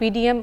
PDM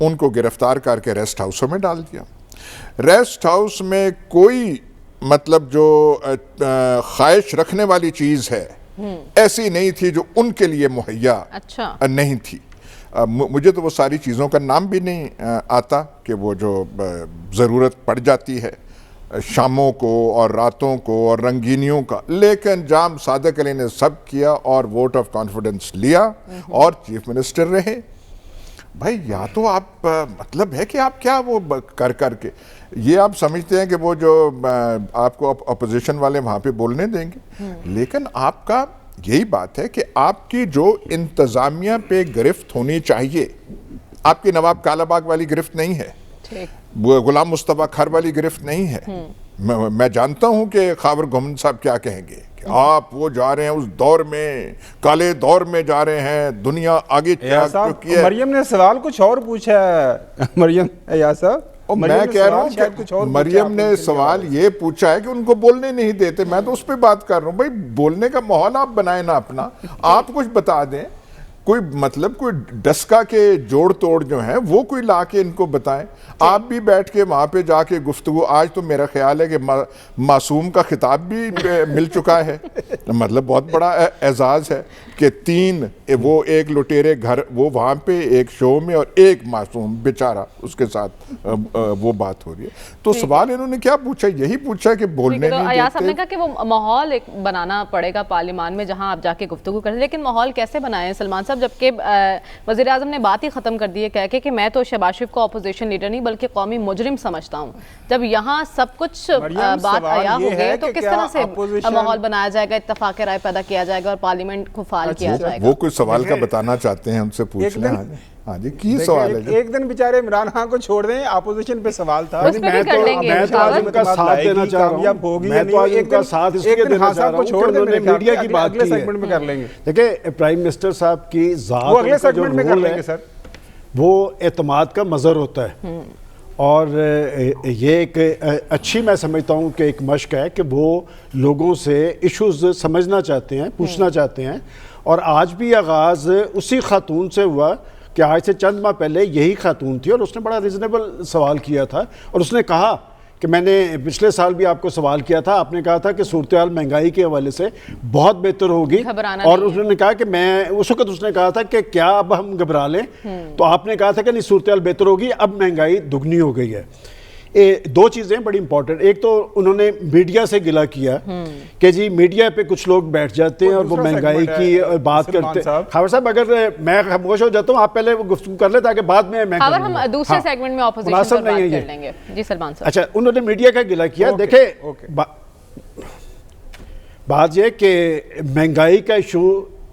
ان کو گرفتار کر کے ریسٹ ہاؤسوں میں ڈال دیا. ریسٹ ہاؤس میں کوئی مطلب جو خواہش رکھنے والی چیز ہے ایسی نہیں تھی جو ان کے لیے مہیا نہیں تھی. مجھے تو وہ ساری چیزوں کا نام بھی نہیں آتا کہ وہ جو ضرورت پڑ جاتی ہے شاموں کو اور راتوں کو اور رنگینیوں کا، لیکن جام صادق علی نے سب کیا اور ووٹ آف کانفیڈنس لیا اور چیف منسٹر رہے. بھائی یا تو آپ مطلب ہے کہ آپ کیا وہ کر کے یہ آپ سمجھتے ہیں کہ وہ جو آپ کو اپوزیشن والے وہاں پہ بولنے دیں گے، لیکن آپ کا یہی بات ہے کہ آپ کی جو انتظامیہ پہ گرفت ہونی چاہیے، آپ کی نواب کالا باغ والی گرفت نہیں ہے، غلام مصطفیٰ کھر والی گرفت نہیں ہے. میں جانتا ہوں کہ خاور گھومن صاحب کیا کہیں گے کہ آپ وہ جا رہے ہیں اس دور میں، کالے دور میں جا رہے ہیں، دنیا آگے چکی ہے. مریم نے سوال کچھ اور پوچھا ہے. مریم ایاز صاحب، میں کہہ رہا ہوں کہ مریم نے سوال یہ پوچھا ہے کہ ان کو بولنے نہیں دیتے. میں تو اس پہ بات کر رہا ہوں. بھائی بولنے کا ماحول آپ بنائیں نا اپنا، آپ کچھ بتا دیں، کوئی مطلب کوئی ڈسکا کے جوڑ توڑ جو ہیں وہ کوئی لا کے ان کو بتائیں. آپ بھی بیٹھ کے وہاں پہ جا کے گفتگو، آج تو میرا خیال ہے کہ معصوم کا خطاب بھی مل چکا ہے. مطلب بہت بڑا اعزاز ہے کہ 3 وہ ایک لٹیرے گھر وہ وہاں پہ ایک شو میں اور ایک معصوم بیچارہ اس کے ساتھ وہ بات ہو رہی ہے. تو سوال انہوں نے کیا پوچھا؟ یہی پوچھا کہ بولنے نہیں ایاز صاحب نے کہا کہ وہ ماحول ایک بنانا پڑے گا پارلیمان میں جہاں آپ جا کے گفتگو کریں، لیکن ماحول کیسے بنائیں سلمان صاحب، جبکہ وزیر اعظم نے بات ہی ختم کر دی ہے کہہ کے کہ میں تو شہباز شریف کو اپوزیشن لیڈر نہیں بلکہ قومی مجرم سمجھتا ہوں. جب یہاں سب کچھ بات عیاں ہو گئی تو کس طرح سے ماحول بنایا جائے گا، اتفاق رائے پیدا کیا جائے گا اور پارلیمنٹ کو فعال کیا جائے گا؟ وہ کوئی سوال کا بتانا چاہتے ہیں ان سے پوچھ لیں. ہاں جی کی سوال ہے؟ ایک دن بیچارے عمران خان کو چھوڑ دیں، اپوزیشن پہ سوال تھا. میں تو آج ان کا ساتھ دینا چاہ رہا ہوں. میں تو آج ان کا ساتھ اس لیے دینا چاہ رہا ہوں کہ انہوں نے میڈیا کی بات کی ہے. دیکھیں پرائم منسٹر صاحب کی ذات کا جو رول ہے وہ اعتماد کا مظہر ہوتا ہے، اور یہ ایک اچھی میں سمجھتا ہوں کہ ایک مشق ہے کہ وہ لوگوں سے ایشوز سمجھنا چاہتے ہیں، پوچھنا چاہتے ہیں. اور آج بھی آغاز اسی خاتون سے ہوا کہ آج سے چند ماہ پہلے یہی خاتون تھی اور اس نے بڑا ریزنیبل سوال کیا تھا، اور اس نے کہا کہ میں نے پچھلے سال بھی آپ کو سوال کیا تھا، آپ نے کہا تھا کہ صورتحال مہنگائی کے حوالے سے بہت بہتر ہوگی، اور انہوں نے کہا کہ میں اس وقت اس نے کہا تھا کہ کیا اب ہم گھبرا لیں، تو آپ نے کہا تھا کہ نہیں صورتحال بہتر ہوگی، اب مہنگائی دگنی ہو گئی ہے. 2 چیزیں بڑی امپورٹنٹ. ایک تو انہوں نے میڈیا سے گلہ کیا کہ جی میڈیا پہ کچھ لوگ بیٹھ جاتے ہیں اور وہ مہنگائی کی بات کرتے ہیں. خاور صاحب اگر میں خاموش ہو جاتا ہوں آپ پہلے وہ گفتگو کر لیں تاکہ بعد میں خاور ہم دوسرے سیگمنٹ میں اپوزیشن پر بات کر لیں گے. جی سلمان صاحب. اچھا انہوں نے میڈیا کا گلہ کیا. دیکھیں بات یہ کہ مہنگائی کا ایشو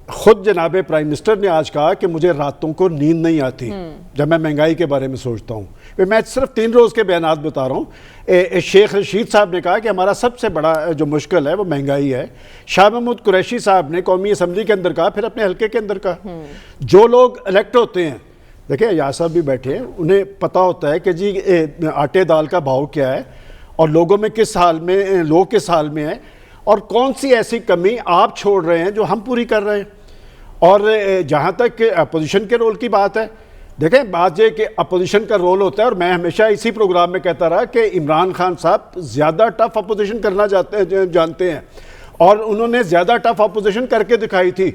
خود جناب پرائم منسٹر نے آج کہا کہ مجھے راتوں کو نیند نہیں آتی جب میں مہنگائی کے بارے میں سوچتا ہوں. میں صرف 3 روز کے بیانات بتا رہا ہوں. شیخ رشید صاحب نے کہا کہ ہمارا سب سے بڑا جو مشکل ہے وہ مہنگائی ہے. شاہ محمود قریشی صاحب نے قومی اسمبلی کے اندر کہا، پھر اپنے حلقے کے اندر کہا. جو لوگ الیکٹ ہوتے ہیں، دیکھیں ایاز صاحب بھی بیٹھے ہیں، انہیں پتہ ہوتا ہے کہ جی آٹے دال کا بھاؤ کیا ہے اور لوگوں میں کس حال میں، لوگ کس حال میں ہیں، اور کون سی ایسی کمی آپ چھوڑ رہے ہیں جو ہم پوری کر رہے ہیں. اور جہاں تک اپوزیشن کے رول کی بات ہے، دیکھیں بات یہ کہ اپوزیشن کا رول ہوتا ہے، اور میں ہمیشہ اسی پروگرام میں کہتا رہا کہ عمران خان صاحب زیادہ ٹف اپوزیشن کرنا جانتے ہیں، اور انہوں نے زیادہ ٹف اپوزیشن کر کے دکھائی تھی.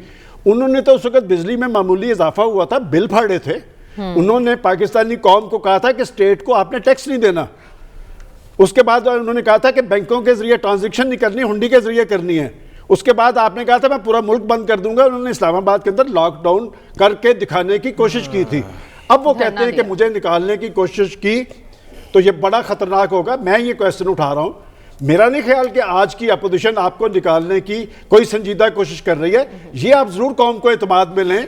انہوں نے تو اس وقت بجلی میں معمولی اضافہ ہوا تھا، بل پھاڑے تھے. انہوں نے پاکستانی قوم کو کہا تھا کہ اسٹیٹ کو آپ نے ٹیکس نہیں دینا. اس کے بعد انہوں نے کہا تھا کہ بینکوں کے ذریعے ٹرانزیکشن نہیں کرنی، ہنڈی کے ذریعے کرنی ہے. اس کے بعد آپ نے کہا تھا میں پورا ملک بند کر دوں گا. انہوں نے اسلام آباد کے اندر لاک ڈاؤن کر کے دکھانے کی کوشش کی تھی. اب وہ کہتے ہیں کہ مجھے نکالنے کی کوشش کی تو یہ بڑا خطرناک ہوگا. میں یہ کویسچن اٹھا رہا ہوں، میرا نہیں خیال کہ آج کی اپوزیشن آپ کو نکالنے کی کوئی سنجیدہ کوشش کر رہی ہے. یہ آپ ضرور قوم کو اعتماد میں لیں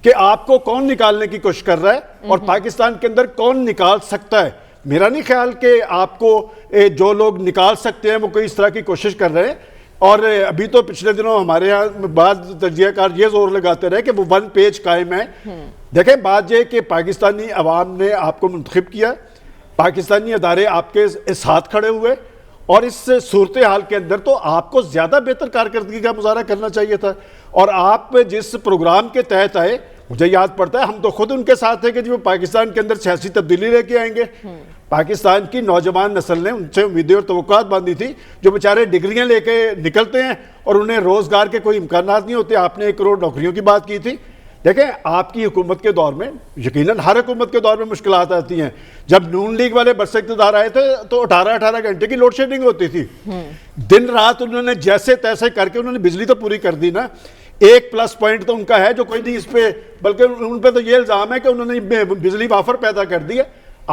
کہ آپ کو کون نکالنے کی کوشش کر رہا ہے اور پاکستان کے اندر کون نکال سکتا ہے. میرا نہیں خیال کہ آپ کو جو لوگ نکال سکتے ہیں وہ کوئی اس طرح کی کوشش کر رہے ہیں. اور ابھی تو پچھلے دنوں ہمارے ہاں بعض تجزیہ کار یہ زور لگاتے رہے کہ وہ 1 پیج قائم ہے. دیکھیں بات یہ کہ پاکستانی عوام نے آپ کو منتخب کیا، پاکستانی ادارے آپ کے ساتھ کھڑے ہوئے، اور اس صورتحال کے اندر تو آپ کو زیادہ بہتر کارکردگی کا مظاہرہ کرنا چاہیے تھا. اور آپ جس پروگرام کے تحت آئے مجھے یاد پڑتا ہے ہم تو خود ان کے ساتھ ہیں کہ جو پاکستان کے اندر سیاسی تبدیلی لے کے آئیں گے. پاکستان کی نوجوان نسل نے ان سے امیدیں اور توقعات باندھی تھی, جو بیچارے ڈگریاں لے کے نکلتے ہیں اور انہیں روزگار کے کوئی امکانات نہیں ہوتے. آپ نے 1 کروڑ نوکریوں کی بات کی تھی. دیکھیں آپ کی حکومت کے دور میں, یقیناً ہر حکومت کے دور میں مشکلات آتی ہیں. جب نون لیگ والے برس اقتدار آئے تھے تو 18 گھنٹے کی لوڈ شیڈنگ ہوتی تھی. دن رات انہوں نے جیسے تیسے کر کے انہوں نے بجلی تو پوری کر دی نا. ایک پلس پوائنٹ تو ان کا ہے جو کوئی نہیں اس پہ, بلکہ ان پہ تو یہ الزام ہے کہ انہوں نے بجلی وافر پیدا کر دی ہے.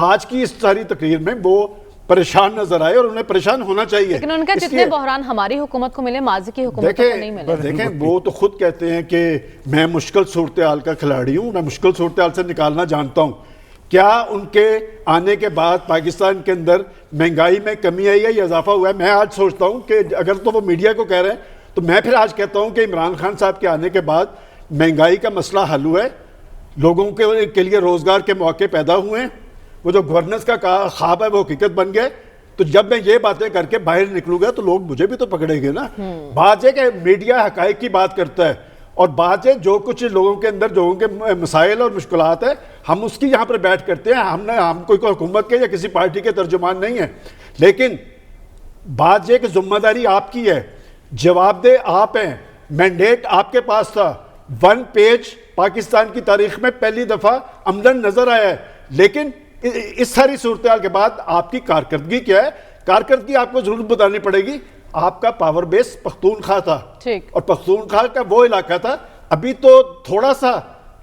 آج کی اس ساری تقریر میں وہ پریشان نظر آئے اور انہیں پریشان ہونا چاہیے. لیکن ان کا جتنے بحران ہماری حکومت کو ملے ماضی کی حکومت کو نہیں ملے. دیکھیں وہ تو خود کہتے ہیں کہ میں مشکل صورتحال کا کھلاڑی ہوں, میں مشکل صورتحال سے نکالنا جانتا ہوں. کیا ان کے آنے کے بعد پاکستان کے اندر مہنگائی میں کمی آئی ہے یا اضافہ ہوا ہے؟ میں آج سوچتا ہوں کہ اگر تو وہ میڈیا کو کہہ رہے ہیں تو میں پھر آج کہتا ہوں کہ عمران خان صاحب کے آنے کے بعد مہنگائی کا مسئلہ حل ہوا ہے, لوگوں کے لیے روزگار کے موقع پیدا ہوئے ہیں, وہ جو گورننس کا خواب ہے وہ حقیقت بن گئے. تو جب میں یہ باتیں کر کے باہر نکلوں گا تو لوگ مجھے بھی تو پکڑیں گے نا. بات ہے کہ میڈیا حقائق کی بات کرتا ہے, اور بات ہے جو کچھ لوگوں کے اندر لوگوں کے مسائل اور مشکلات ہیں ہم اس کی یہاں پر بیٹھ کرتے ہیں. ہم کوئی حکومت کے یا کسی پارٹی کے ترجمان نہیں ہیں, لیکن بات یہ کہ ذمہ داری آپ کی ہے, جواب دہ آپ ہیں, مینڈیٹ آپ کے پاس تھا. 1 پیج پاکستان کی تاریخ میں پہلی دفعہ عملاً نظر آیا ہے. لیکن اس ساری صورتحال کے بعد آپ کی کارکردگی کیا ہے؟ کارکردگی آپ کو ضرور بتانی پڑے گی. آپ کا پاور بیس پختونخوا تھا, اور پختونخوا کا وہ علاقہ تھا. ابھی تو تھوڑا سا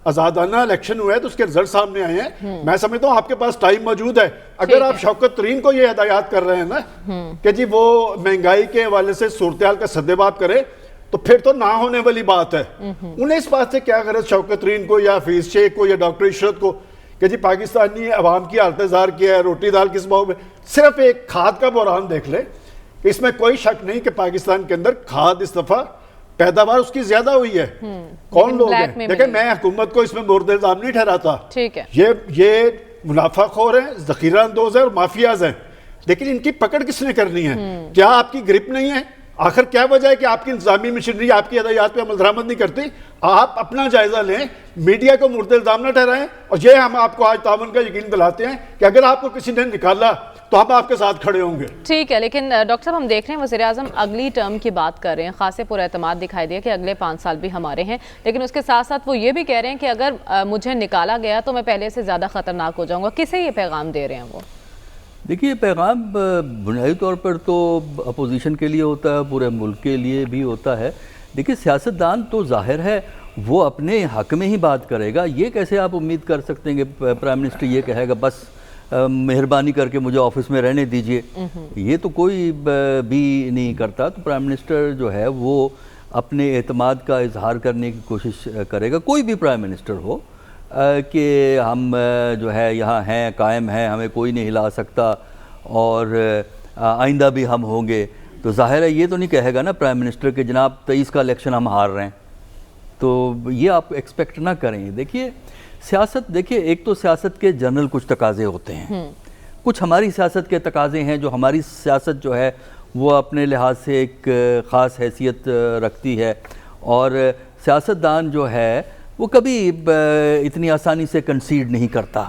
آزادانہ الیکشن ہوا ہے تو اس کے رزلٹ سامنے آئے ہیں. میں سمجھتا ہوں آپ کے پاس ٹائم موجود ہے. اگر آپ شوکت ترین کو یہ ہدایات کر رہے ہیں نا کہ جی وہ مہنگائی کے حوالے سے صورتحال کا سدباب کرے, تو پھر تو نہ ہونے والی بات ہے. انہیں اس بات سے کیا غرض شوکت ترین کو یا حفیظ شیخ کو یا ڈاکٹر عشرت کو کہ جی پاکستانی عوام کی حالت زار کیا ہے, روٹی دال کس بھاؤ میں. صرف ایک کھاد کا بحران دیکھ لیں, اس میں کوئی شک نہیں کہ پاکستان کے اندر کھاد اس دفعہ پیداوار اس کی زیادہ ہوئی ہے. کون لوگ ہیں؟ دیکھیں میں حکومت کو اس میں مورد الزام نہیں ٹھہراتا. یہ منافع خور ہیں, ذخیرہ اندوز ہیں اور مافیاز ہیں, لیکن ان کی پکڑ کس نے کرنی ہے؟ کیا آپ کی گرپ نہیں ہے؟ آخر کیا وجہ ہے کہ آپ کی انتظامی مشینری آپ کی ہدایات پہ عمل درآمد نہیں کرتی؟ آپ اپنا جائزہ لیں, میڈیا کو مورد الزام نہ ٹھہرائیں, اور یہ ہم آپ کو آج تعاون کا یقین دلاتے ہیں کہ اگر آپ کو کسی نے نکالا تو ہم آپ کے ساتھ کھڑے ہوں گے. ٹھیک ہے, لیکن ڈاکٹر صاحب ہم دیکھ رہے ہیں وزیر اعظم اگلی ٹرم کی بات کر رہے ہیں, خاصے پر اعتماد دکھائی دیا کہ اگلے 5 سال بھی ہمارے ہیں, لیکن اس کے ساتھ ساتھ وہ یہ بھی کہہ رہے ہیں کہ اگر مجھے نکالا گیا تو میں پہلے سے زیادہ خطرناک ہو جاؤں گا. کسے یہ پیغام دے رہے ہیں وہ؟ دیکھیے پیغام بنیادی طور پر تو اپوزیشن کے لیے ہوتا ہے, پورے ملک کے لیے بھی ہوتا ہے. دیکھیے سیاستدان تو ظاہر ہے وہ اپنے حق میں ہی بات کرے گا. یہ کیسے آپ امید کر سکتے ہیں کہ پرائم منسٹر یہ کہے گا بس مہربانی کر کے مجھے آفس میں رہنے دیجئے؟ یہ تو کوئی بھی نہیں کرتا. تو پرائم منسٹر جو ہے وہ اپنے اعتماد کا اظہار کرنے کی کوشش کرے گا, کوئی بھی پرائم منسٹر ہو, کہ ہم جو ہے یہاں ہیں, قائم ہیں, ہمیں کوئی نہیں ہلا سکتا اور آئندہ بھی ہم ہوں گے. تو ظاہر ہے یہ تو نہیں کہے گا نا پرائم منسٹر کہ جناب 23 کا الیکشن ہم ہار رہے ہیں. تو یہ آپ ایکسپیکٹ نہ کریں. دیکھیے سیاست, دیکھیے ایک تو سیاست کے جنرل کچھ تقاضے ہوتے ہیں, کچھ ہماری سیاست کے تقاضے ہیں جو ہماری سیاست جو ہے وہ اپنے لحاظ سے ایک خاص حیثیت رکھتی ہے, اور سیاستدان جو ہے وہ کبھی اتنی آسانی سے کنسیڈ نہیں کرتا.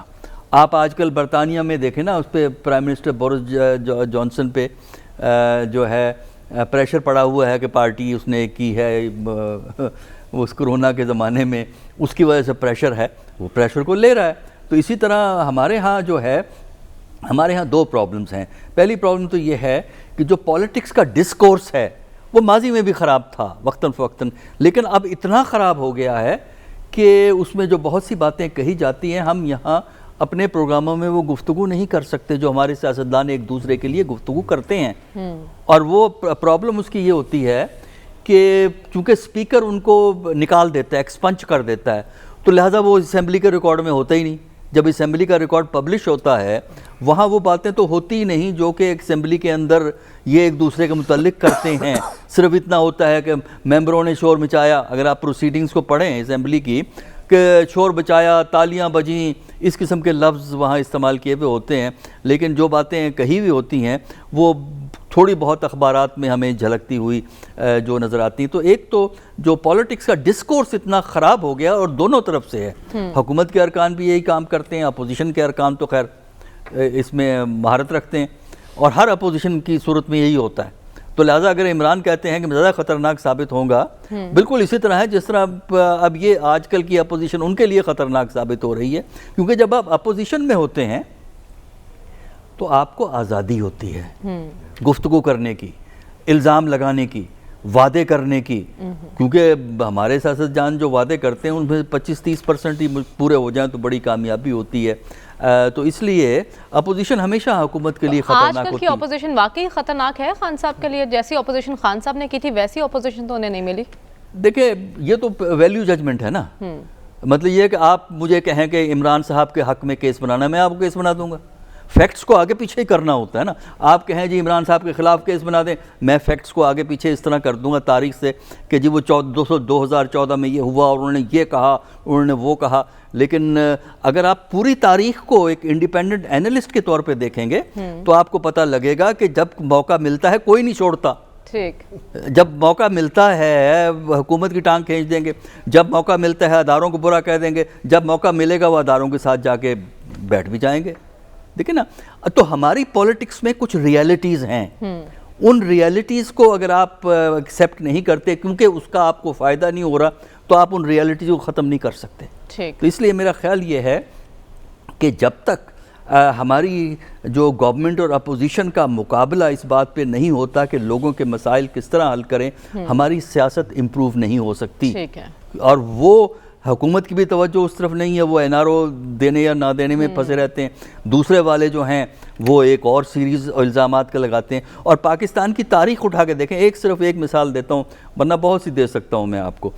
آپ آج کل برطانیہ میں دیکھیں نا, اس پہ پرائم منسٹر بورس جانسن پہ جو ہے پریشر پڑا ہوا ہے کہ پارٹی اس نے کی ہے اس کرونا کے زمانے میں, اس کی وجہ سے پریشر ہے, وہ پریشر کو لے رہا ہے. تو اسی طرح ہمارے ہاں جو ہے, ہمارے ہاں 2 پرابلمز ہیں. پہلی پرابلم تو یہ ہے کہ جو پولیٹکس کا ڈسکورس ہے وہ ماضی میں بھی خراب تھا وقتاً فوقتاً, لیکن اب اتنا خراب ہو گیا ہے کہ اس میں جو بہت سی باتیں کہی جاتی ہیں ہم یہاں اپنے پروگراموں میں وہ گفتگو نہیں کر سکتے جو ہمارے سیاستدان ایک دوسرے کے لیے گفتگو کرتے ہیں. اور وہ پرابلم اس کی یہ ہوتی ہے کہ چونکہ اسپیکر ان کو نکال دیتا ہے, ایکسپنچ کر دیتا ہے, تو لہٰذا وہ اسمبلی کے ریکارڈ میں ہوتا ہی نہیں. جب اسمبلی کا ریکارڈ پبلش ہوتا ہے وہاں وہ باتیں تو ہوتی ہی نہیں جو کہ اسمبلی کے اندر یہ ایک دوسرے کے متعلق کرتے ہیں. صرف اتنا ہوتا ہے کہ ممبروں نے شور مچایا, اگر آپ پروسیڈنگز کو پڑھیں اسمبلی کی, کہ شور بچایا, تالیاں بجیں, اس قسم کے لفظ وہاں استعمال کیے ہوئے ہوتے ہیں, لیکن جو باتیں کہی ہوئی ہوتی ہیں وہ تھوڑی بہت اخبارات میں ہمیں جھلکتی ہوئی جو نظر آتی ہیں. تو ایک تو جو پالیٹکس کا ڈسکورس اتنا خراب ہو گیا اور دونوں طرف سے ہے. حکومت کے ارکان بھی یہی کام کرتے ہیں, اپوزیشن کے ارکان تو خیر اس میں مہارت رکھتے ہیں, اور ہر اپوزیشن کی صورت میں یہی ہوتا ہے. تو لہٰذا اگر عمران کہتے ہیں کہ زیادہ خطرناک ثابت ہوگا, بالکل اسی طرح ہے جس طرح اب یہ آج کل کی اپوزیشن ان کے لیے خطرناک ثابت ہو رہی ہے, کیونکہ جب آپ اپوزیشن میں ہوتے ہیں تو آپ کو آزادی ہوتی ہے گفتگو کرنے کی, الزام لگانے کی, وعدے کرنے کی, کیونکہ ہمارے سیاستدان جو وعدے کرتے ہیں ان میں 25-30% ہی پورے ہو جائیں تو بڑی کامیابی ہوتی ہے. تو اس لیے اپوزیشن ہمیشہ حکومت کے لیے خطرناک ہوتی ہے. آج کل کی اپوزیشن واقعی خطرناک ہے خان صاحب کے لیے؟ جیسی اپوزیشن خان صاحب نے کی تھی ویسی اپوزیشن تو انہیں نہیں ملی. دیکھیں یہ تو ویلیو ججمنٹ ہے نا. مطلب یہ کہ آپ مجھے کہیں کہ عمران صاحب کے حق میں کیس بنانا ہے, میں آپ کو کیس بنا دوں گا. فیکٹس کو آگے پیچھے ہی کرنا ہوتا ہے نا. آپ کہیں جی عمران صاحب کے خلاف کیس بنا دیں, میں فیکٹس کو آگے پیچھے اس طرح کر دوں گا تاریخ سے کہ جی وہ 2014 میں یہ ہوا اور انہوں نے یہ کہا, انہوں نے وہ کہا. لیکن اگر آپ پوری تاریخ کو ایک انڈیپینڈنٹ اینالسٹ کے طور پہ دیکھیں گے تو آپ کو پتہ لگے گا کہ جب موقع ملتا ہے کوئی نہیں چھوڑتا. ٹھیک, جب موقع ملتا ہے حکومت کی ٹانگ کھینچ دیں گے, جب موقع ملتا ہے اداروں کو برا کہہ دیں گے, جب موقع ملے گا وہ اداروں کے ساتھ جا کے بیٹھ بھی جائیں گے. دیکھیں نا, تو ہماری پولیٹکس میں کچھ ریالٹیز ہیں, ان ریالٹیز کو اگر آپ ایکسیپٹ نہیں کرتے کیونکہ اس کا آپ کو فائدہ نہیں ہو رہا تو آپ ان ریالٹیز کو ختم نہیں کر سکتے. تو اس لیے میرا خیال یہ ہے کہ جب تک ہماری جو گورنمنٹ اور اپوزیشن کا مقابلہ اس بات پہ نہیں ہوتا کہ لوگوں کے مسائل کس طرح حل کریں, ہماری سیاست امپروو نہیں ہو سکتی. اور وہ حکومت کی بھی توجہ اس طرف نہیں ہے, وہ NRO دینے یا نہ دینے میں پھنسے رہتے ہیں. دوسرے والے جو ہیں وہ ایک اور سیریز الزامات کا لگاتے ہیں. اور پاکستان کی تاریخ اٹھا کے دیکھیں, صرف ایک مثال دیتا ہوں ورنہ بہت سی دے سکتا ہوں میں آپ کو.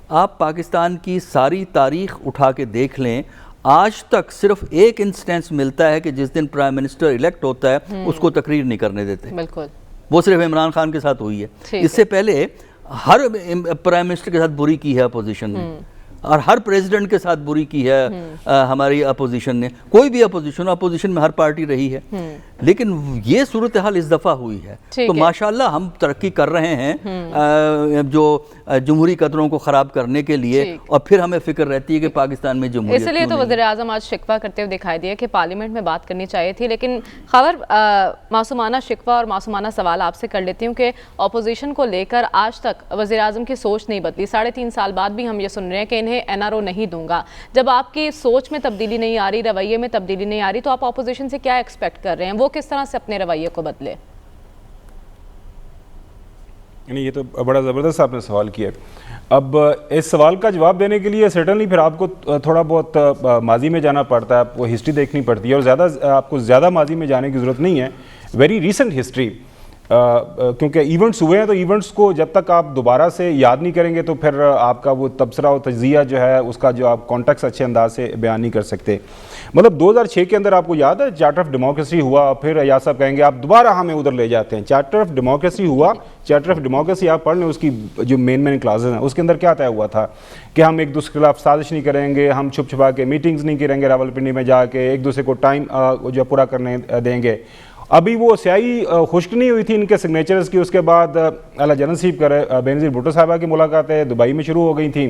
آپ پاکستان کی ساری تاریخ اٹھا کے دیکھ لیں, آج تک صرف ایک انسٹنس ملتا ہے کہ جس دن پرائم منسٹر الیکٹ ہوتا ہے اس کو تقریر نہیں کرنے دیتے. بالکل, وہ صرف عمران خان کے ساتھ ہوئی ہے. اس سے پہلے ہر پرائم منسٹر کے ساتھ بری کی ہے اپوزیشن نے, اور ہر پریزیڈنٹ کے ساتھ بری کی ہے ہماری اپوزیشن نے. کوئی بھی اپوزیشن میں ہر پارٹی رہی ہے, لیکن یہ صورتحال اس دفعہ ہوئی ہے. تو ماشاءاللہ ہم ترقی کر رہے ہیں جو جمہوری قدروں کو خراب کرنے کے لیے, اور پھر ہمیں فکر رہتی ہے کہ پاکستان میں جمہوریت. اس لیے تو وزیر اعظم آج شکوہ کرتے ہوئے دکھائی دیا کہ پارلیمنٹ میں بات کرنی چاہیے تھی. لیکن خبر معصومانہ شکوہ اور معصومانہ سوال آپ سے کر لیتی ہوں کہ اپوزیشن کو لے کر آج تک وزیر اعظم کی سوچ نہیں بدلی. 3.5 سال بعد بھی ہم یہ سن رہے ہیں کہ انہیں NRO نہیں دوں گا. جب آپ کی سوچ میں تبدیلی نہیں آ رہی, رویے میں تبدیلی نہیں آ رہی, تو آپ اپوزیشن سے کیا ایکسپیکٹ کر رہے ہیں؟ وہ کس طرح سے اپنے رویے کو بدلے؟ یہ تو بڑا زبردست آپ نے سوال کیا. اب اس سوال کا جواب دینے کے لیے سرٹنلی پھر آپ کو تھوڑا بہت ماضی میں جانا پڑتا ہے, آپ کو ہسٹری دیکھنی پڑتی ہے, اور آپ کو زیادہ ماضی میں جانے کی ضرورت نہیں ہے. ویری ریسنٹ ہسٹری, کیونکہ ایونٹس ہوئے ہیں تو ایونٹس کو جب تک آپ دوبارہ سے یاد نہیں کریں گے تو پھر آپ کا وہ تبصرہ و تجزیہ جو ہے اس کا جو آپ کانٹیکس اچھے انداز سے بیان نہیں کر سکتے. مطلب 2006 کے اندر آپ کو یاد ہے چارٹر آف ڈیموکریسی ہوا, پھر ایاز صاحب کہیں گے آپ دوبارہ ہمیں ادھر لے جاتے ہیں. چارٹر آف ڈیموکریسی ہوا, چارٹر آف ڈیموکریسی آپ پڑھ لیں, اس کی جو مین کلازز ہیں اس کے اندر کیا طے ہوا تھا کہ ہم ایک دوسرے کے خلاف سازش نہیں کریں گے, ہم چھپ چھپا کے میٹنگز نہیں کریں گے راولپنڈی میں جا کے, ایک دوسرے کو ٹائم جو پورا کرنے دیں گے. ابھی وہ سیاہی خشک نہیں ہوئی تھی ان کے سگنیچرز کی, اس کے بعد اللہ جنرل نصیب کرے بینظیر بھٹو صاحبہ کی ملاقاتیں دبئی میں شروع ہو گئی تھیں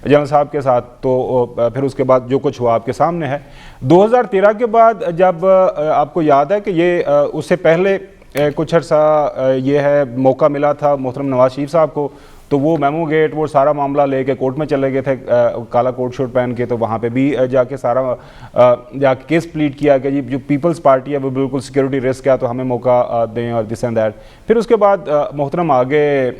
جنرل صاحب کے ساتھ. تو پھر اس کے بعد جو کچھ ہوا آپ کے سامنے ہے. 2013 کے بعد جب آپ کو یاد ہے کہ یہ اس سے پہلے کچھ عرصہ یہ ہے موقع ملا تھا محترم نواز شریف صاحب کو, تو وہ میمو گیٹ وہ سارا معاملہ لے کے کورٹ میں چلے گئے تھے کالا کوٹ شوٹ پہن کے, تو وہاں پہ بھی جا کے سارا جا کے کیس پلیٹ کیا کہ جی جو پیپلز پارٹی ہے وہ بالکل سیکورٹی رسک ہے تو ہمیں موقع دیں اور دس اینڈ دیٹ. پھر اس کے بعد محترم آگے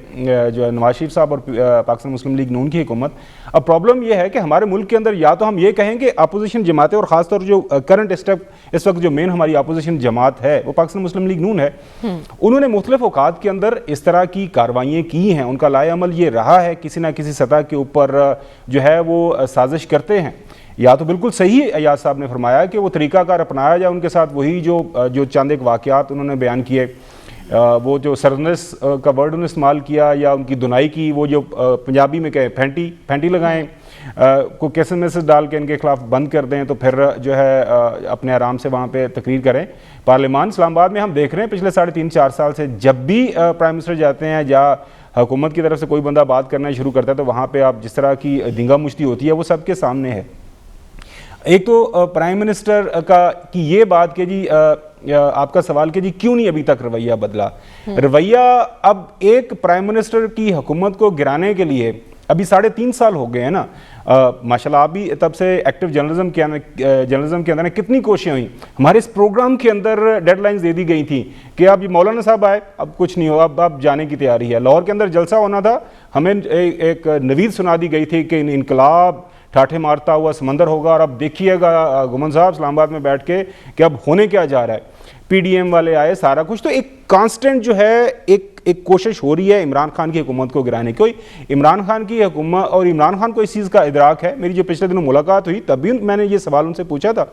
جو ہے نواز شریف صاحب اور پاکستان مسلم لیگ نون کی حکومت. اب پرابلم یہ ہے کہ ہمارے ملک کے اندر یا تو ہم یہ کہیں کہ اپوزیشن جماعتیں, اور خاص طور جو کرنٹ اس وقت جو مین ہماری اپوزیشن جماعت ہے وہ پاکستان مسلم لیگ نون ہے, انہوں نے مختلف اوقات کے اندر اس طرح کی کاروائیاں کی ہیں. ان کا لائے عمل یہ رہا ہے کسی نہ کسی سطح کے اوپر جو ہے وہ سازش کرتے ہیں. یا تو بالکل صحیح ایاز صاحب نے فرمایا کہ وہ طریقہ کار اپنایا جائے ان کے ساتھ, وہی جو چند ایک واقعات انہوں نے بیان کیے, وہ جو سرنس کا ورڈ انہوں نے استعمال کیا یا ان کی دنائی کی، وہ جو پنجابی میں کہیں پھینٹی لگائیں، کو کیسے میسج ڈال کے ان کے خلاف بند کر دیں، تو پھر جو ہے اپنے آرام سے وہاں پہ تقریر کریں۔ پارلیمان اسلام آباد میں ہم دیکھ رہے ہیں پچھلے 3.5-4 سال سے جب بھی پرائم منسٹر جاتے ہیں یا حکومت کی طرف سے کوئی بندہ بات کرنا شروع کرتا ہے تو وہاں پہ آپ جس طرح کی دنگا مشتی ہوتی ہے وہ سب کے سامنے ہے۔ ایک تو پرائم منسٹر کا کی یہ بات کہ جی آپ کا سوال کہ جی کیوں نہیں ابھی تک رویہ بدلا، رویہ اب ایک پرائم منسٹر کی حکومت کو گرانے کے لیے ابھی 3.5 سال ہو گئے ہیں نا، ماشاءاللہ آپ بھی تب سے ایکٹیو جرنلزم کے اندر کتنی کوششیں ہوئیں، ہمارے اس پروگرام کے اندر ڈیڈ لائنز دے دی گئی تھیں کہ اب یہ مولانا صاحب آئے اب کچھ نہیں ہو، اب جانے کی تیاری ہے۔ لاہور کے اندر جلسہ ہونا تھا، ہمیں ایک نوید سنا دی گئی تھی کہ انقلاب ٹھاٹھے مارتا ہوا سمندر ہوگا، اور اب دیکھیے گا گھمن صاحب اسلام آباد میں بیٹھ کے کہ اب ہونے کیا جا رہا ہے۔ پی ڈی ایم والے آئے، سارا کچھ، تو ایک کانسٹنٹ جو ہے ایک کوشش ہو رہی ہے عمران خان کی حکومت کو گرانے کی۔ عمران خان کی حکومت اور عمران خان کو اس چیز کا ادراک ہے۔ میری جو پچھلے دنوں ملاقات ہوئی تب بھی میں نے یہ سوال ان سے پوچھا تھا،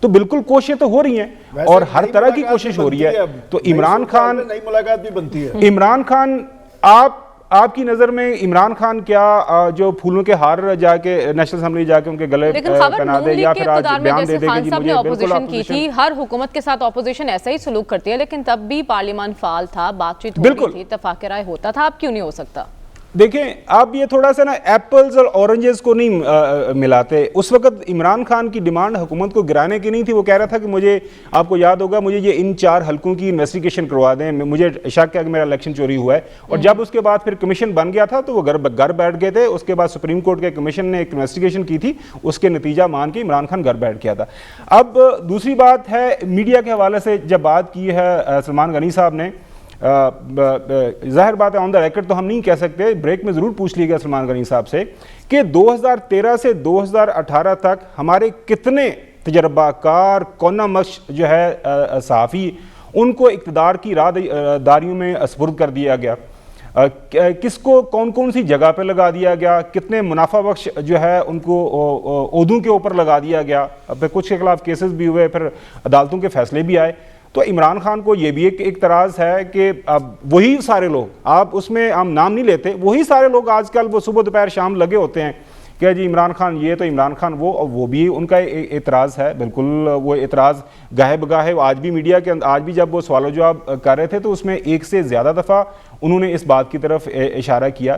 تو بالکل کوششیں تو ہو رہی ہیں اور ہر طرح کی کوشش ہو رہی ہے۔ تو عمران خان، نئی ملاقات بھی بنتی ہے۔ عمران خان، آپ کی نظر میں عمران خان کیا جو پھولوں کے ہار جا کے نیشنل اسمبلی جا کے ان کے گلے پہنا دے یا پھر آج بیان دے دے کہ جی مجھے اپوزیشن کی تھی، ہر حکومت کے ساتھ اپوزیشن ایسا ہی سلوک کرتی ہے، لیکن تب بھی پارلیمان فعال تھا، بات چیت ہو رہی تھی، اتفاق رائے ہوتا تھا، اب کیوں نہیں ہو سکتا؟ دیکھیں آپ یہ تھوڑا سا نا ایپلز اور اورنجز کو نہیں ملاتے۔ اس وقت عمران خان کی ڈیمانڈ حکومت کو گرانے کی نہیں تھی، وہ کہہ رہا تھا کہ مجھے، آپ کو یاد ہوگا، مجھے یہ ان 4 حلقوں کی انویسٹیگیشن کروا دیں، مجھے شک ہے کہ میرا الیکشن چوری ہوا ہے۔ اور جب اس کے بعد پھر کمیشن بن گیا تھا تو وہ گھر بیٹھ گئے تھے، اس کے بعد سپریم کورٹ کے کمیشن نے ایک انویسٹیگیشن کی تھی، اس کے نتیجہ مان کے عمران خان گھر بیٹھ گیا تھا۔ اب دوسری بات ہے میڈیا کے حوالے سے جب بات کی ہے سلمان غنی صاحب نے، ظاہر بات ہے آن دا ریکارڈ تو ہم نہیں کہہ سکتے، بریک میں ضرور پوچھ لیے گا سلمان غنی صاحب سے کہ 2013 سے 2018 تک ہمارے کتنے تجربہ کار کونا مش جو ہے صحافی، ان کو اقتدار کی راہداریوں میں سپرد کر دیا گیا، کس کو کون سی جگہ پہ لگا دیا گیا، کتنے منافع بخش جو ہے ان کو عہدوں کے اوپر لگا دیا گیا، پھر کچھ کے خلاف کیسز بھی ہوئے، پھر عدالتوں کے فیصلے بھی آئے۔ تو عمران خان کو یہ بھی ایک اعتراض ہے کہ اب وہی سارے لوگ، آپ اس میں ہم نام نہیں لیتے، وہی سارے لوگ آج کل وہ صبح دوپہر شام لگے ہوتے ہیں کہ جی عمران خان یہ تو عمران خان وہ بھی ان کا اعتراض ہے، بالکل وہ اعتراض گاہے بگاہے آج بھی میڈیا کے اندر، آج بھی جب وہ سوال و جواب کر رہے تھے تو اس میں ایک سے زیادہ دفعہ انہوں نے اس بات کی طرف اشارہ کیا۔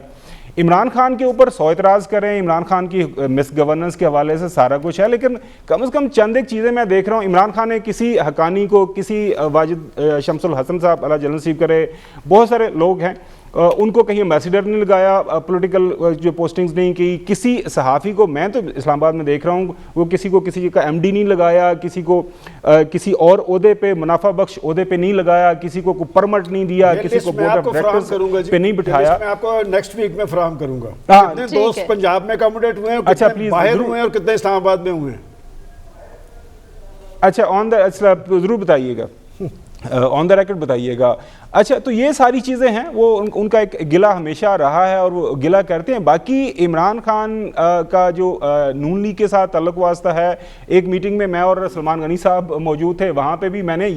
عمران خان کے اوپر 100 اعتراض کریں، عمران خان کی مس گورننس کے حوالے سے سارا کچھ ہے، لیکن کم از کم چند ایک چیزیں میں دیکھ رہا ہوں۔ عمران خان نے کسی حقانی کو، کسی واجد شمس الحسن صاحب اللہ جل نصیب کرے، بہت سارے لوگ ہیں، ان کو کہیں ایمبیسیڈر نہیں لگایا، پولیٹیکل جو پوسٹنگز نہیں کی، کسی صحافی کو، میں تو اسلام آباد میں دیکھ رہا ہوں، وہ کسی کو کسی کا ایم ڈی نہیں لگایا، کسی کو کسی اور عہدے پہ، منافع بخش عہدے پہ نہیں لگایا، کسی کو کوئی پرمٹ نہیں دیا، کسی کو بورڈ آف ڈائریکٹرز پہ نہیں بٹھایا۔ میں آپ کو نیکسٹ ویک میں فراہم کروں گا کتنے دوست پنجاب میں اکاموڈیٹ ہوئے ہیں، کتنے باہر ہوئے ہیں اور کتنے اسلام آباد میں ہوئے ہیں۔ اچھا ضرور بتائیے گا، آن دا ریکارڈ بتائیے گا۔ اچھا تو یہ ساری چیزیں ہیں، وہ ان کا ایک گلہ ہمیشہ رہا ہے اور وہ گلہ کرتے ہیں۔ باقی عمران خان کا جو نون لیگ کے ساتھ تعلق واسطہ ہے، ایک میٹنگ میں اور سلمان غنی صاحب موجود تھے، وہاں پہ بھی میں نے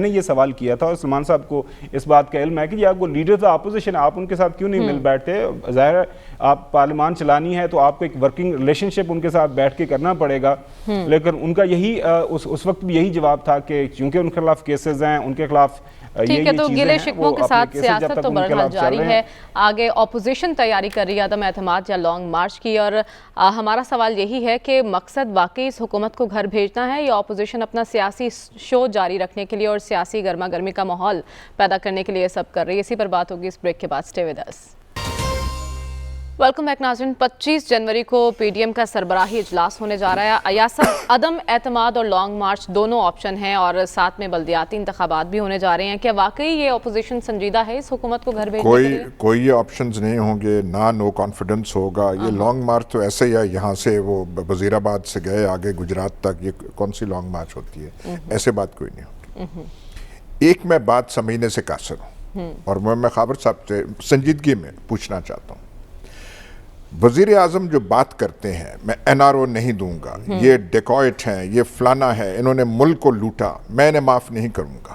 یہ سوال کیا تھا، اور سلمان صاحب کو اس بات کا علم ہے کہ جی آپ کو لیڈر اپوزیشن، آپ ان کے ساتھ کیوں نہیں مل بیٹھتے؟ ظاہر ہے آپ پارلیمان چلانی ہے تو آپ کو ایک ورکنگ ریلیشن شپ ان کے ساتھ بیٹھ کے کرنا پڑے گا، لیکن ان کا یہی اس وقت بھی یہی جواب تھا کہ چونکہ ان کے خلاف کیسز ہیں، ان کے خلاف ٹھیک ہے، تو گلے شکووں کے ساتھ سیاست تو بہرحال جاری ہے۔ آگے اپوزیشن تیاری کر رہی ہے عدم اعتماد یا لانگ مارچ کی، اور ہمارا سوال یہی ہے کہ مقصد واقعی اس حکومت کو گھر بھیجنا ہے یا اپوزیشن اپنا سیاسی شو جاری رکھنے کے لیے اور سیاسی گرما گرمی کا ماحول پیدا کرنے کے لیے سب کر رہی ہے؟ اسی پر بات ہوگی اس بریک کے بعد۔ Stay with us. Welcome back ناظرین، 25 جنوری کو پی ڈی ایم کا سربراہی اجلاس ہونے جا رہا ہے۔ ایاسر عدم اعتماد اور لانگ مارچ دونوں آپشن ہیں، اور ساتھ میں بلدیاتی انتخابات بھی ہونے جا رہے ہیں۔ کیا واقعی یہ اپوزیشن سنجیدہ ہے اس حکومت کو گھر بھیجنے کے لیے؟ کوئی آپشنز نہیں ہوں گے، نو کانفیڈنس ہوگا۔ یہ لانگ مارچ تو ایسے ہی ہے، یہاں سے وہ وزیر آباد سے گئے آگے گجرات تک، یہ کون سی لانگ مارچ ہوتی ہے؟ ایسے بات کوئی نہیں ہوتی۔ ایک میں بات سمجھنے سے قاصر ہوں، اور میں خابر صاحب سے سنجیدگی میں پوچھنا چاہتا ہوں۔ وزیر اعظم جو بات کرتے ہیں میں این آر او نہیں دوں گا، یہ ڈیکوائٹ ہیں، یہ فلانا ہے، انہوں نے ملک کو لوٹا، میں انہیں معاف نہیں کروں گا،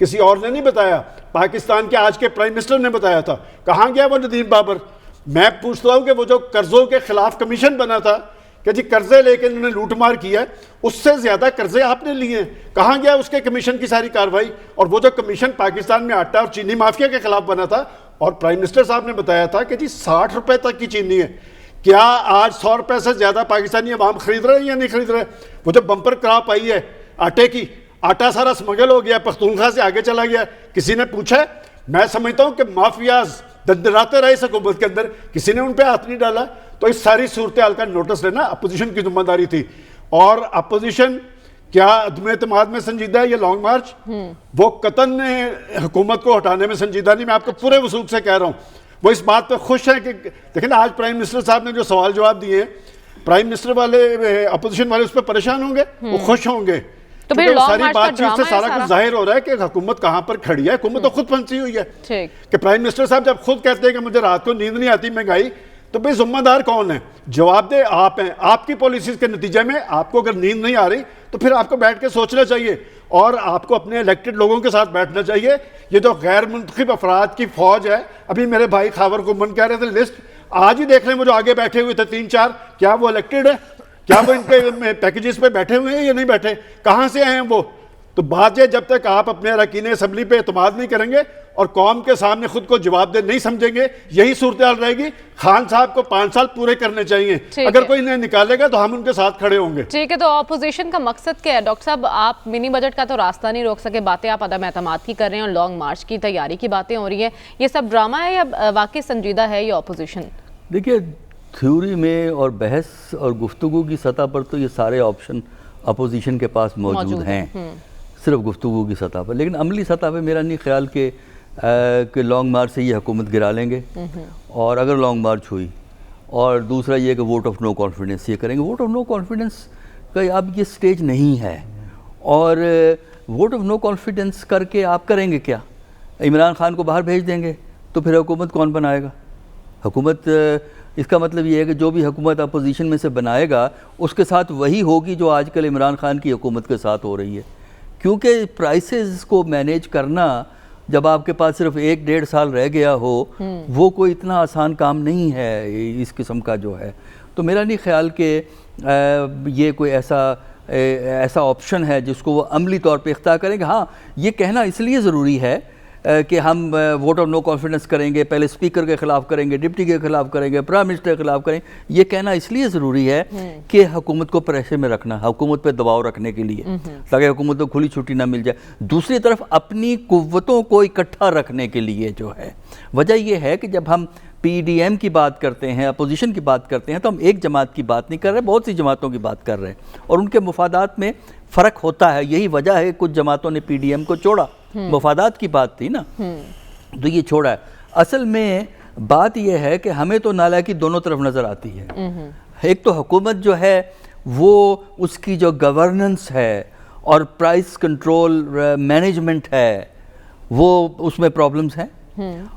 کسی اور نے نہیں بتایا, پاکستان کے آج کے پرائم منسٹر نے بتایا تھا. کہاں گیا وہ ندیم بابر؟ میں پوچھتا ہوں کہ وہ جو قرضوں کے خلاف کمیشن بنا تھا کہ جی قرضے لے کے انہوں نے لوٹ مار کیا ہے, اس سے زیادہ قرضے آپ نے لیے ہیں, کہاں گیا اس کے کمیشن کی ساری کارروائی؟ اور وہ جو کمیشن پاکستان میں آٹا اور چینی مافیا کے خلاف بنا تھا, اور پرائم منسٹر صاحب نے بتایا تھا کہ جی 60 روپے تک کی چینی ہے. کیا آج 100 روپے سے زیادہ پاکستانی عوام خرید رہے ہیں یا نہیں خرید رہے؟ وہ جو بمپر کراپ آئی ہے آٹے کی, آٹا سارا سمگل ہو گیا, پختونخوا سے آگے چلا گیا, کسی نے پوچھا ہے؟ میں سمجھتا ہوں کہ مافیاز دندراتے رہے اس حکومت کے اندر, کسی نے ان پہ ہاتھ نہیں ڈالا. تو اس ساری صورتحال کا نوٹس لینا اپوزیشن کی ذمہ داری تھی. اور اپوزیشن کیا عدم اعتماد میں سنجیدہ ہے یہ لانگ مارچ؟ وہ قطن حکومت کو ہٹانے میں سنجیدہ نہیں. میں آپ کو پورے وثوق سے کہہ رہا ہوں, وہ اس بات پہ خوش ہیں کہ دیکھیں نا آج پرائم منسٹر صاحب نے جو سوال جواب دیے ہیں, پرائم منسٹر والے اپوزیشن والے اس پہ پریشان ہوں گے, وہ خوش ہوں گے. تو پھر ساری بات چیت سے سارا کچھ ظاہر ہو رہا ہے کہ حکومت کہاں پر کھڑی ہے. حکومت تو خود پھنسی ہوئی ہے کہ پرائم منسٹر صاحب جب خود کہتے ہیں کہ مجھے رات کو نیند نہیں آتی مہنگائی, تو بھئی ذمہ دار کون ہے؟ جواب دہ آپ ہیں. آپ کی پالیسیز کے نتیجے میں آپ کو اگر نیند نہیں آ رہی تو پھر آپ کو بیٹھ کے سوچنا چاہیے, اور آپ کو اپنے الیکٹڈ لوگوں کے ساتھ بیٹھنا چاہیے. یہ جو غیر منتخب افراد کی فوج ہے, ابھی میرے بھائی خاور گمن کہہ رہے تھے لسٹ, آج ہی دیکھ لیں وہ جو آگے بیٹھے ہوئے تھے 3-4, کیا وہ الیکٹڈ ہے؟ کیا وہ ان کے پیکیجز پہ بیٹھے ہوئے ہیں یا نہیں بیٹھے؟ کہاں سے آئے ہیں وہ؟ تو بات یہ, جب تک آپ اپنے اراکین اسمبلی پہ اعتماد نہیں کریں گے اور قوم کے سامنے خود کو جواب دہ نہیں سمجھیں گے, یہی صورتحال رہے گی. خان صاحب کو 5 سال پورے کرنے چاہیے, اگر کوئی انہیں نکالے گا تو ہم ان کے ساتھ کھڑے ہوں گے. ٹھیک ہے, تو اپوزیشن کا مقصد کیا ہے ڈاکٹر صاحب؟ آپ منی بجٹ کا تو راستہ نہیں روک سکے, باتیں آپ عدم اعتماد کی کر رہے ہیں اور لانگ مارچ کی تیاری کی باتیں ہو رہی ہیں, یہ سب ڈرامہ ہے یا واقعی سنجیدہ ہے یہ اپوزیشن؟ دیکھیے, تھیوری میں اور بحث اور گفتگو کی سطح پر تو یہ سارے آپشن اپوزیشن کے پاس موجود ہیں, صرف گفتگو کی سطح پر. لیکن عملی سطح پہ میرا نہیں خیال کہ لانگ مارچ سے یہ حکومت گرا لیں گے. اور اگر لانگ مارچ ہوئی, اور دوسرا یہ کہ ووٹ آف نو کانفیڈنس یہ کریں گے. ووٹ آف نو کانفیڈنس کا اب یہ سٹیج نہیں ہے, اور ووٹ آف نو کانفیڈنس کر کے آپ کریں گے کیا؟ عمران خان کو باہر بھیج دیں گے تو پھر حکومت کون بنائے گا؟ حکومت, اس کا مطلب یہ ہے کہ جو بھی حکومت اپوزیشن میں سے بنائے گا اس کے ساتھ وہی ہوگی جو آج کل عمران خان کی حکومت کے ساتھ ہو رہی ہے. کیونکہ پرائسز کو مینیج کرنا جب آپ کے پاس صرف 1-1.5 سال رہ گیا ہو, وہ کوئی اتنا آسان کام نہیں ہے اس قسم کا جو ہے. تو میرا نہیں خیال کہ یہ کوئی ایسا آپشن ہے جس کو وہ عملی طور پہ اختیار کریں گے. ہاں, یہ کہنا اس لیے ضروری ہے کہ ہم ووٹ آف نو کانفیڈنس کریں گے, پہلے اسپیکر کے خلاف کریں گے, ڈپٹی کے خلاف کریں گے, پرائم منسٹر کے خلاف کریں گے. یہ کہنا اس لیے ضروری ہے کہ حکومت کو پریشر میں رکھنا, حکومت پہ دباؤ رکھنے کے لیے, تاکہ حکومت کو کھلی چھٹی نہ مل جائے. دوسری طرف اپنی قوتوں کو اکٹھا رکھنے کے لیے جو ہے, وجہ یہ ہے کہ جب ہم پی ڈی ایم کی بات کرتے ہیں, اپوزیشن کی بات کرتے ہیں, تو ہم ایک جماعت کی بات نہیں کر رہے, بہت سی جماعتوں کی بات کر رہے ہیں, اور ان کے مفادات میں فرق ہوتا ہے. یہی وجہ ہے کچھ جماعتوں نے پی ڈی ایم کو چھوڑا, مفادات کی بات تھی نا, تو یہ چھوڑا ہے. اصل میں بات یہ ہے کہ ہمیں تو نالائکی دونوں طرف نظر آتی ہے. ایک تو حکومت جو ہے وہ اس کی جو گورننس ہے اور پرائس کنٹرول مینجمنٹ ہے وہ اس میں پرابلمز ہیں,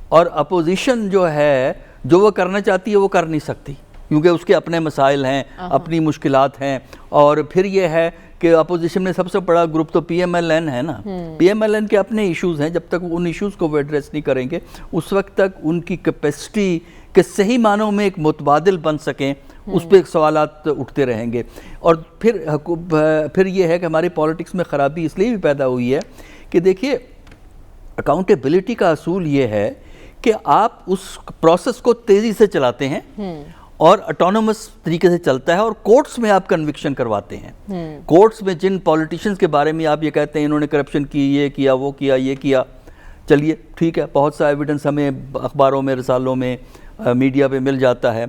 اور اپوزیشن جو ہے جو وہ کرنا چاہتی ہے وہ کر نہیں سکتی, کیونکہ اس کے اپنے مسائل ہیں, اپنی مشکلات ہیں. اور پھر یہ ہے کہ اپوزیشن میں سب سے بڑا گروپ تو پی ایم ایل این ہے نا. پی ایم ایل این کے اپنے ایشوز ہیں, جب تک ان ایشوز کو وہ ایڈریس نہیں کریں گے اس وقت تک ان کی کیپیسٹی کے صحیح معنوں میں ایک متبادل بن سکیں اس پہ سوالات اٹھتے رہیں گے. اور پھر یہ ہے کہ ہماری پالیٹکس میں خرابی اس لیے بھی پیدا ہوئی ہے کہ دیکھیے, اکاؤنٹیبلٹی کا اصول یہ ہے کہ آپ اس پروسیس کو تیزی سے چلاتے ہیں اور اٹونومس طریقے سے چلتا ہے, اور کورٹس میں آپ کنوکشن کرواتے ہیں. کورٹس میں جن پولیٹیشنز کے بارے میں آپ یہ کہتے ہیں انہوں نے کرپشن کی, یہ کیا, وہ کیا, یہ کیا, چلیے ٹھیک ہے, بہت سا ایویڈنس ہمیں اخباروں میں, رسالوں میں, میڈیا پہ مل جاتا ہے,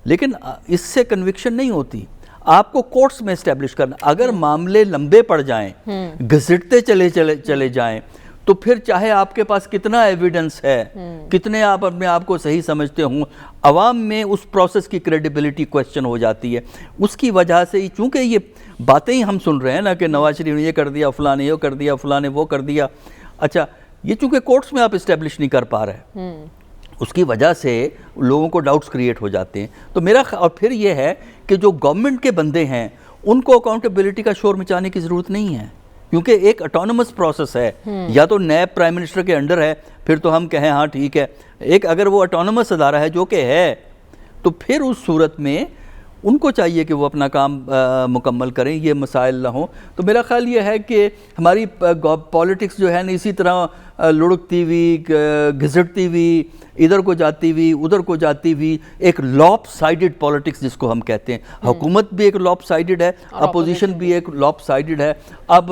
لیکن اس سے کنوکشن نہیں ہوتی. آپ کو کورٹس میں اسٹیبلش کرنا. اگر معاملے لمبے پڑ جائیں, گھسٹتے چلے جائیں, تو پھر چاہے آپ کے پاس کتنا ایویڈنس ہے, کتنے آپ اپنے آپ کو صحیح سمجھتے ہوں, عوام میں اس پروسیس کی کریڈیبلٹی کوسچن ہو جاتی ہے. اس کی وجہ سے ہی, چونکہ یہ باتیں ہی ہم سن رہے ہیں نا کہ نواز شریف نے یہ کر دیا, فلاں نے یہ کر دیا, فلاں نے وہ کر دیا, اچھا یہ چونکہ کورٹس میں آپ اسٹیبلش نہیں کر پا رہے, اس کی وجہ سے لوگوں کو ڈاؤٹس کریٹ ہو جاتے ہیں. تو اور پھر یہ ہے کہ جو گورنمنٹ کے بندے ہیں ان کو اکاؤنٹیبلٹی کا شور مچانے کی ضرورت نہیں ہے, کیونکہ ایک اٹونومس پروسیس ہے، یا تو نیب پرائم منسٹر کے انڈر ہے پھر تو ہم کہیں ہاں ٹھیک ہے، ایک اگر وہ اٹونومس ادارہ ہے جو کہ ہے تو پھر اس صورت میں ان کو چاہیے کہ وہ اپنا کام مکمل کریں، یہ مسائل نہ ہوں۔ تو میرا خیال یہ ہے کہ ہماری پالیٹکس جو ہے نا اسی طرح لڑکتی ہوئی، گھسٹتی ہوئی، ادھر کو جاتی ہوئی ادھر کو جاتی ہوئی، ایک لاپ سائیڈڈ پالیٹکس جس کو ہم کہتے ہیں، حکومت بھی ایک لاپ سائیڈڈ ہے، اپوزیشن بھی ایک لاپ سائیڈڈ ہے۔ اب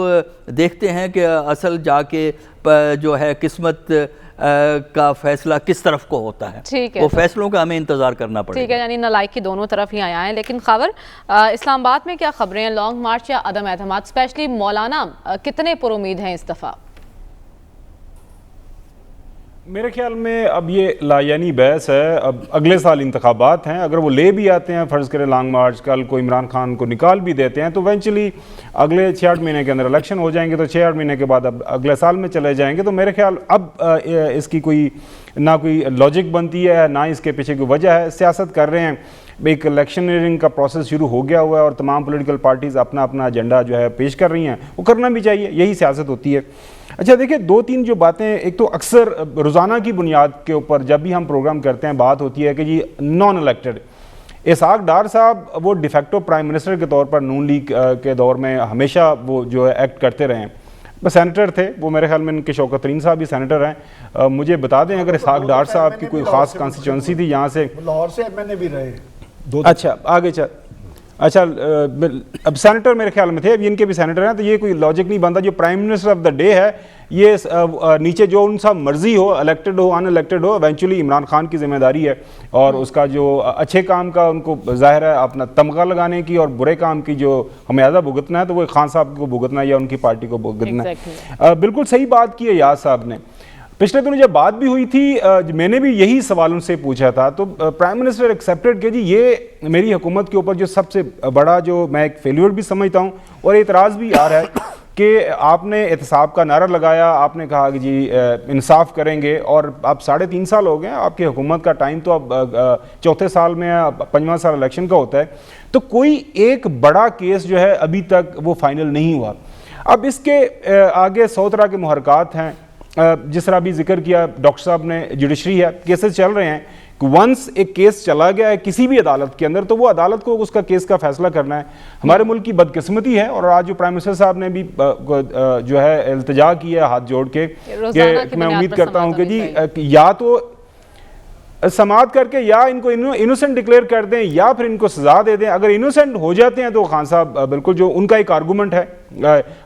دیکھتے ہیں کہ اصل جا کے جو ہے قسمت کا فیصلہ کس طرف کو ہوتا ہے، وہ فیصلوں کا ہمیں انتظار کرنا پڑے گا۔ ٹھیک ہے، یعنی نالائق کی دونوں طرف ہی آیا ہے۔ لیکن خاور، اسلام آباد میں کیا خبریں ہیں؟ لانگ مارچ یا عدم اعتماد؟ اسپیشلی مولانا کتنے پر امید ہیں اس دفعہ؟ میرے خیال میں اب یہ لایعنی بحث ہے، اب اگلے سال انتخابات ہیں، اگر وہ لے بھی آتے ہیں فرض کریں لانگ مارچ، کل کو عمران خان کو نکال بھی دیتے ہیں تو ایونچولی اگلے 6-8 مہینے کے اندر الیکشن ہو جائیں گے، تو 6-8 مہینے کے بعد اب اگلے سال میں چلے جائیں گے۔ تو میرے خیال اب اس کی کوئی نہ کوئی لاجک بنتی ہے، نہ اس کے پیچھے کوئی وجہ ہے۔ سیاست کر رہے ہیں، ایک الیکشنئرنگ کا پروسیس شروع ہو گیا ہوا ہے اور تمام پولیٹیکل پارٹیز اپنا اپنا ایجنڈا جو ہے پیش کر رہی ہیں، وہ کرنا بھی چاہیے، یہی سیاست ہوتی ہے۔ اچھا دیکھیں، 2-3 جو باتیں، ایک تو اکثر روزانہ کی بنیاد کے اوپر جب بھی ہم پروگرام کرتے ہیں بات ہوتی ہے کہ جی نان الیکٹڈ اسحاق ڈار صاحب وہ ڈیفیکٹو پرائم منسٹر کے طور پر نون لیگ کے دور میں ہمیشہ وہ جو ہے ایکٹ کرتے رہے ہیں، وہ سینیٹر تھے، وہ میرے خیال میں ان کے شوکت ترین صاحب بھی سینیٹر ہیں۔ مجھے بتا دیں اگر اسحاق ڈار صاحب کی کوئی خاص کانسٹیچوئنسی تھی یہاں سے، لاہور سے میں نے بھی رہے، اچھا آگے اچھا اب سینیٹر میرے خیال میں تھے، اب ان کے بھی سینیٹر ہیں، تو یہ کوئی لاجک نہیں بنتا۔ جو prime minister of the day ہے یہ نیچے جو ان سا مرضی ہو، الیکٹڈ ہو ان الیکٹڈ ہو، ایونچولی عمران خان کی ذمہ داری ہے اور اس کا جو اچھے کام کا ان کو ظاہر ہے اپنا تمغہ لگانے کی، اور برے کام کی جو خمیازہ بھگتنا ہے تو وہ خان صاحب کو بھگتنا ہے یا ان کی پارٹی کو بھگتنا ہے۔ بالکل صحیح بات کی ہے یاز صاحب نے۔ پچھلے دنوں جب بات بھی ہوئی تھی میں نے بھی یہی سوال ان سے پوچھا تھا، تو پرائم منسٹر ایکسیپٹڈ کہ جی یہ میری حکومت کے اوپر جو سب سے بڑا جو میں ایک فیلیور بھی سمجھتا ہوں اور اعتراض بھی آ رہا ہے کہ آپ نے احتساب کا نعرہ لگایا، آپ نے کہا کہ جی انصاف کریں گے، اور اب 3.5 سال ہو گئے ہیں آپ کی حکومت کا ٹائم، تو اب 4تھے سال میں 5واں سال الیکشن کا ہوتا ہے، تو کوئی ایک بڑا کیس جو ہے ابھی تک وہ فائنل نہیں ہوا۔ اب اس کے آگے 100 طرح کے محرکات ہیں، جس طرح بھی ذکر کیا ڈاکٹر صاحب نے، جوڈیشری ہے، کیسز چل رہے ہیں، ونس ایک کیس چلا گیا ہے کسی بھی عدالت کے اندر تو وہ عدالت کو اس کا کیس کا فیصلہ کرنا ہے۔ ہمارے ملک کی بدقسمتی ہے، اور آج جو پرائم منسٹر صاحب نے بھی جو ہے التجا کی ہے ہاتھ جوڑ کے کہ میں امید کرتا ہوں کہ جی یا تو سماعت کر کے یا ان کو انوسنٹ ڈکلیئر کر دیں یا پھر ان کو سزا دے دیں۔ اگر انوسنٹ ہو جاتے ہیں تو خان صاحب بالکل جو ان کا ایک آرگومنٹ ہے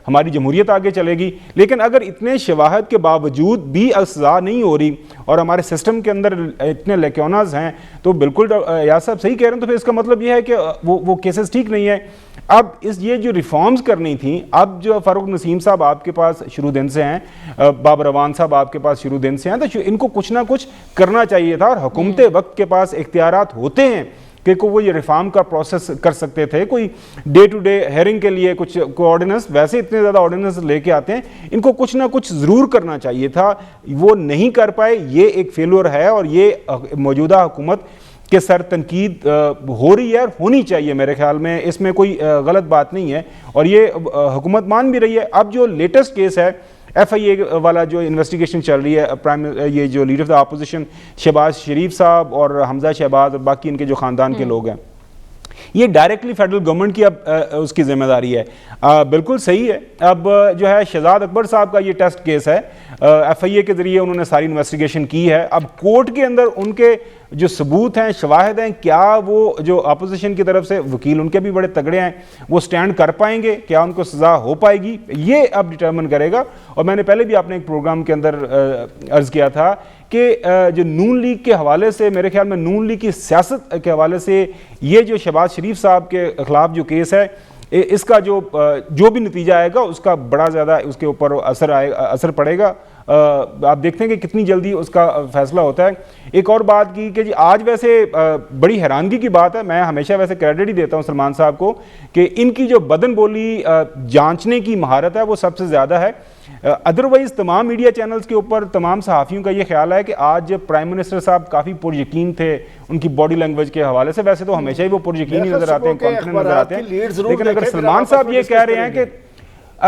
ہماری جمہوریت آگے چلے گی، لیکن اگر اتنے شواہد کے باوجود بھی سزا نہیں ہو رہی اور ہمارے سسٹم کے اندر اتنے لیکوناز ہیں تو بالکل یاز صاحب صحیح کہہ رہے ہیں، تو پھر اس کا مطلب یہ ہے کہ وہ کیسز ٹھیک نہیں ہے۔ اب یہ جو ریفارمز کرنی تھیں، اب جو فاروق نسیم صاحب آپ کے پاس شروع دن سے ہیں، بابر روان صاحب آپ کے پاس شروع دن سے ہیں، تو ان کو کچھ نہ کچھ کرنا چاہیے تھا، اور حکومت وقت کے پاس اختیارات ہوتے ہیں کہ وہ یہ ریفارم کا پروسیس کر سکتے تھے۔ کوئی ڈے ٹو ڈے ہیئرنگ کے لیے کچھ آرڈیننس، ویسے اتنے زیادہ آرڈیننس لے کے آتے ہیں، ان کو کچھ نہ کچھ ضرور کرنا چاہیے تھا، وہ نہیں کر پائے، یہ ایک فیلور ہے، اور یہ موجودہ حکومت کے سر تنقید ہو رہی ہے اور ہونی چاہیے میرے خیال میں، اس میں کوئی غلط بات نہیں ہے، اور یہ حکومت مان بھی رہی ہے۔ اب جو لیٹسٹ کیس ہے ایف آئی اے والا جو انویسٹیگیشن چل رہی ہے، یہ جو leader of the opposition Shahbaz Sharif صاحب اور حمزہ شہباز اور باقی ان کے جو خاندان کے لوگ ہیں، یہ ڈائریکٹلی فیڈرل گورنمنٹ کی اب اس کی ذمہ داری ہے۔ بالکل صحیح ہے۔ اب جو ہے شہزاد اکبر صاحب کا یہ ٹیسٹ کیس ہے، ایف آئی اے کے ذریعے انہوں نے ساری انویسٹیگیشن کی ہے، اب کورٹ کے اندر ان کے جو ثبوت ہیں، شواہد ہیں، کیا وہ جو اپوزیشن کی طرف سے وکیل ان کے بھی بڑے تگڑے ہیں، وہ سٹینڈ کر پائیں گے، کیا ان کو سزا ہو پائے گی، یہ اب ڈٹرمن کرے گا۔ اور میں نے پہلے بھی آپ نے ایک پروگرام کے اندر عرض کیا تھا کہ جو نون لیگ کے حوالے سے، میرے خیال میں نون لیگ کی سیاست کے حوالے سے یہ جو شہباز شریف صاحب کے خلاف جو کیس ہے، اس کا جو بھی نتیجہ آئے گا اس کا بڑا زیادہ اس کے اوپر اثر پڑے گا۔ آپ دیکھتے ہیں کہ کتنی جلدی اس کا فیصلہ ہوتا ہے۔ ایک اور بات کی کہ جی آج ویسے بڑی حیرانگی کی بات ہے، میں ہمیشہ ویسے کریڈٹ ہی دیتا ہوں سلمان صاحب کو کہ ان کی جو بدن بولی جانچنے کی مہارت ہے وہ سب سے زیادہ ہے۔ ادروائز تمام میڈیا چینلز کے اوپر تمام صحافیوں کا یہ خیال ہے کہ آج پرائم منسٹر صاحب کافی پر یقین تھے ان کی باڈی لینگویج کے حوالے سے، ویسے تو ہمیشہ ہی وہ پر یقین ہی نظر آتے ہیں، کانفیڈنٹ نظر آتے ہیں، لیکن اگر سلمان صاحب یہ کہہ رہے ہیں کہ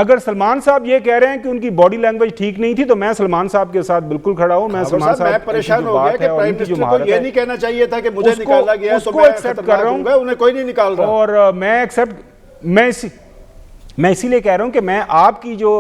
اگر سلمان صاحب یہ کہہ رہے ہیں کہ ان کی باڈی لینگویج ٹھیک نہیں تھی تو میں سلمان صاحب کے ساتھ بالکل کھڑا ہوں. میں سلمان صاحب میں پریشان ہو گیا کہ پرائم منسٹر کو یہ نہیں کہنا چاہیے تھا کہ مجھے نکالا گیا تو میں ایکسیپٹ کر رہا ہوں, انہیں کوئی نہیں نکال رہا. اور میں اسی لیے کہہ رہا ہوں کہ میں آپ کی جو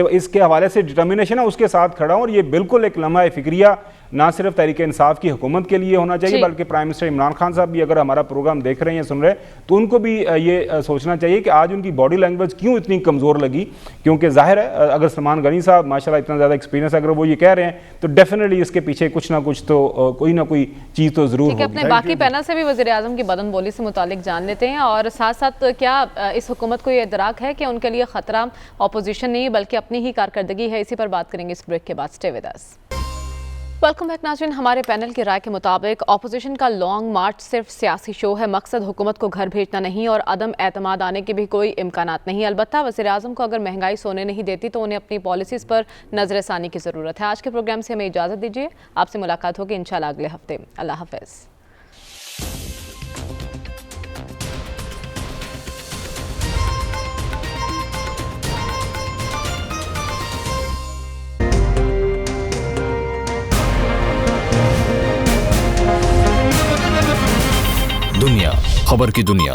اس کے حوالے سے ڈٹرمنیشن ہے اس کے ساتھ کھڑا ہوں, اور یہ بالکل ایک لمحہ فکریہ نہ صرف تحریک انصاف کی حکومت کے لیے ہونا چاہیے بلکہ پرائم منسٹر عمران خان صاحب بھی اگر ہمارا پروگرام دیکھ رہے ہیں سن رہے ہیں تو ان کو بھی یہ سوچنا چاہیے کہ آج ان کی باڈی لینگویج کیوں اتنی کمزور لگی. کیونکہ ظاہر ہے اگر سلمان غنی صاحب ماشاءاللہ اتنا زیادہ ایکسپیرینس اگر وہ یہ کہہ رہے ہیں تو ڈیفینیٹلی اس کے پیچھے کچھ نہ کچھ تو کوئی نہ کوئی چیز تو ضرور ہوگی. اپنے باقی پینل سے بھی وزیر اعظم کی بدن بولی سے متعلق جان لیتے ہیں, اور ساتھ ساتھ کیا اس حکومت کو یہ ادراک ہے کہ ان کے لیے خطرہ اپوزیشن نہیں بلکہ اپنی ہی کارکردگی ہے. اسی پر بات کریں گے اس بریک کے بعد. Stay with us. Welcome back ناظرین. ہمارے پینل کی رائے کے مطابق اپوزیشن کا لانگ مارچ صرف سیاسی شو ہے. مقصد حکومت کو گھر بھیجنا نہیں اور عدم اعتماد آنے کے بھی کوئی امکانات نہیں. البتہ وزیر اعظم کو اگر مہنگائی سونے نہیں دیتی تو انہیں اپنی پالیسیز پر نظر ثانی کی ضرورت ہے. آج کے پروگرام سے ہمیں اجازت دیجیے. آپ سے ملاقات ہوگی انشاءاللہ اگلے ہفتے. اللہ حافظ. دنیا خبر کی دنیا